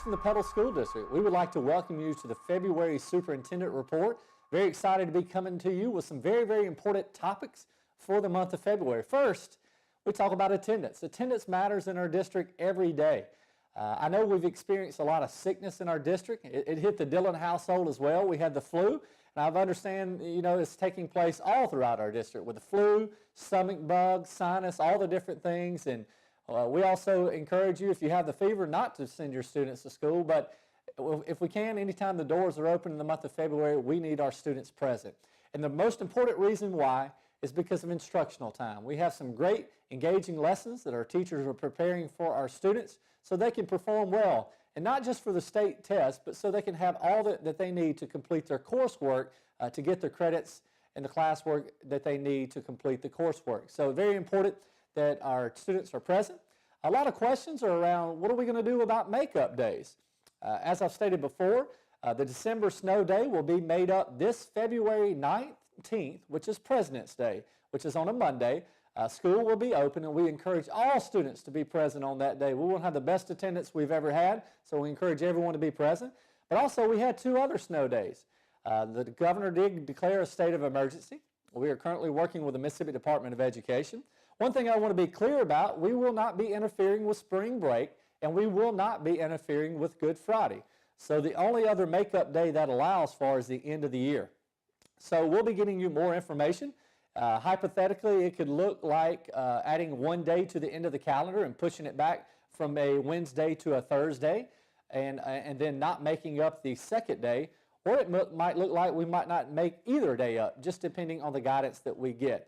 from the Petal School District. We would like to welcome you to the February Superintendent Report. Very excited to be coming to you with some very, very important topics for the month of February. First, we talk about attendance. Attendance matters in our district every day. I know we've experienced a lot of sickness in our district. It hit the Dillon household as well. We had the flu, and I understand, it's taking place all throughout our district with the flu, stomach bugs, sinus, all the different things. And we also encourage you, if you have the fever, not to send your students to school, but if we can, anytime the doors are open in the month of February, we need our students present. And the most important reason why is because of instructional time. We have some great engaging lessons that our teachers are preparing for our students so they can perform well, and not just for the state test, but so they can have all that they need to complete their coursework, to get the credits and the classwork that they need to complete the coursework. So very important that our students are present. A lot of questions are around, what are we going to do about makeup days? As I've stated before, the December snow day will be made up this February 19th, which is President's Day, which is on a Monday. School will be open, and we encourage all students to be present on that day. We will have the best attendance we've ever had, so we encourage everyone to be present. But also, we had 2 other snow days. The governor did declare a state of emergency. We are currently working with the Mississippi Department of Education. One thing I want to be clear about, we will not be interfering with spring break, and we will not be interfering with Good Friday. So the only other makeup day that allows for is the end of the year. So we'll be getting you more information. Hypothetically, it could look like adding 1 day to the end of the calendar and pushing it back from a Wednesday to a Thursday, and then not making up the second day. Or it might look like we might not make either day up, just depending on the guidance that we get.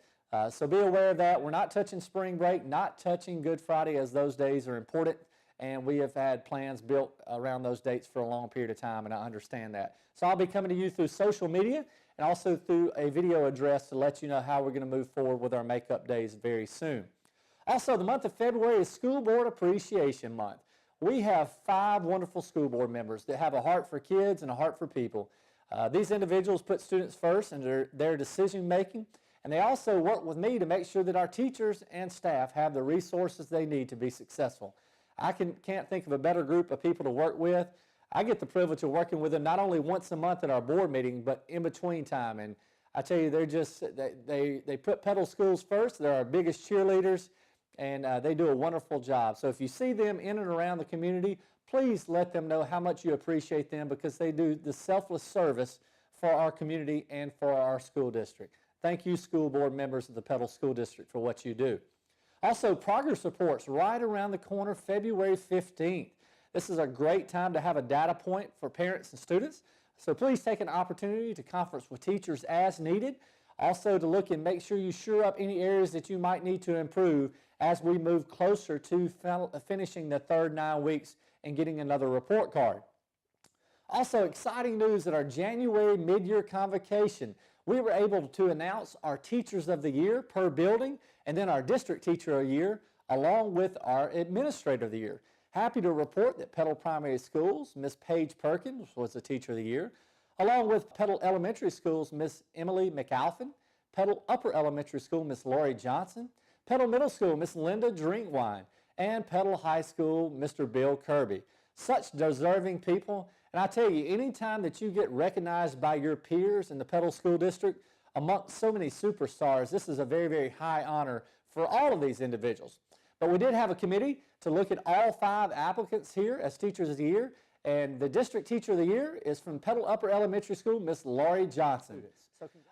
So be aware of that. We're not touching spring break, not touching Good Friday, as those days are important, and we have had plans built around those dates for a long period of time, and I understand that. So I'll be coming to you through social media and also through a video address to let you know how we're going to move forward with our makeup days very soon. Also, the month of February is School Board Appreciation Month. We have 5 wonderful school board members that have a heart for kids and a heart for people. These individuals put students first in their decision making, and they also work with me to make sure that our teachers and staff have the resources they need to be successful. I can't think of a better group of people to work with. I get the privilege of working with them not only once a month at our board meeting, but in between time. And I tell you, they put Petal Schools first. They're our biggest cheerleaders, and they do a wonderful job. So if you see them in and around the community, please let them know how much you appreciate them, because they do the selfless service for our community and for our school district. Thank you, school board members of the Petal School District, for what you do. Also, progress reports right around the corner, February 15th. This is a great time to have a data point for parents and students. So please take an opportunity to conference with teachers as needed. Also to look and make sure you shore up any areas that you might need to improve as we move closer to finishing the third 9 weeks and getting another report card. Also, exciting news at our January mid-year convocation. We were able to announce our Teachers of the Year per building, and then our District Teacher of the Year, along with our Administrator of the Year. Happy to report that Petal Primary Schools, Miss Paige Perkins was the Teacher of the Year, along with Petal Elementary Schools, Miss Emily McAlphin, Petal Upper Elementary School, Miss Lori Johnson, Petal Middle School, Miss Linda Drinkwine, and Petal High School, Mr. Bill Kirby. Such deserving people, and I tell you, anytime that you get recognized by your peers in the Petal School District amongst so many superstars, this is a very, very high honor for all of these individuals. But we did have a committee to look at all 5 applicants here as Teachers of the Year, and the District Teacher of the Year is from Petal Upper Elementary School, Miss Lori Johnson.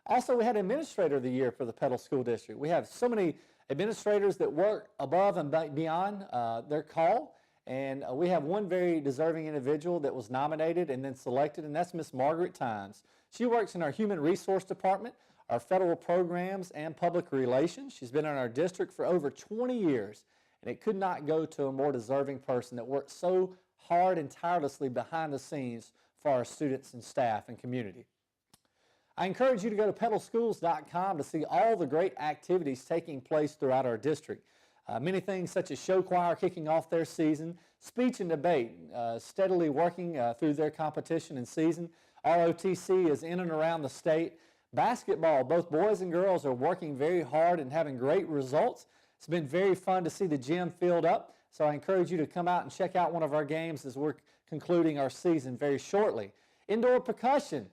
Also, we had Administrator of the Year for the Petal School District. We have so many administrators that work above and beyond their call, and we have one very deserving individual that was nominated and then selected, and that's Miss Margaret Tynes. She works in our Human Resource Department, our Federal Programs, and Public Relations. She's been in our district for over 20 years, and it could not go to a more deserving person that works so hard and tirelessly behind the scenes for our students and staff and community. I encourage you to go to petalschools.com to see all the great activities taking place throughout our district. Many things such as show choir kicking off their season, speech and debate steadily working through their competition and season. ROTC is in and around the state. Basketball, both boys and girls are working very hard and having great results. It's been very fun to see the gym filled up, so I encourage you to come out and check out one of our games as we're concluding our season very shortly. Indoor percussion,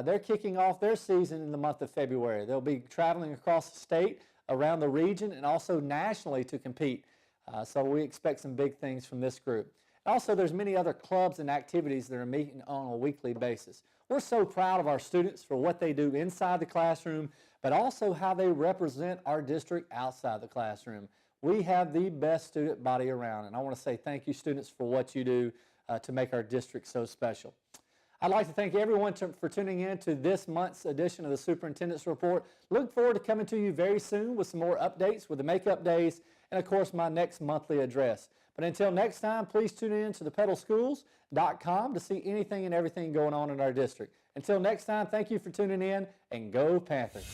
they're kicking off their season in the month of February. They'll be traveling across the state, around the region, and also nationally to compete. So we expect some big things from this group. Also, there's many other clubs and activities that are meeting on a weekly basis. We're so proud of our students for what they do inside the classroom, but also how they represent our district outside the classroom. We have the best student body around, and I want to say thank you, students, for what you do to make our district so special. I'd like to thank everyone for tuning in to this month's edition of the Superintendent's Report. Look forward to coming to you very soon with some more updates with the makeup days and, of course, my next monthly address. But until next time, please tune in to thepedalschools.com to see anything and everything going on in our district. Until next time, thank you for tuning in, and go Panthers.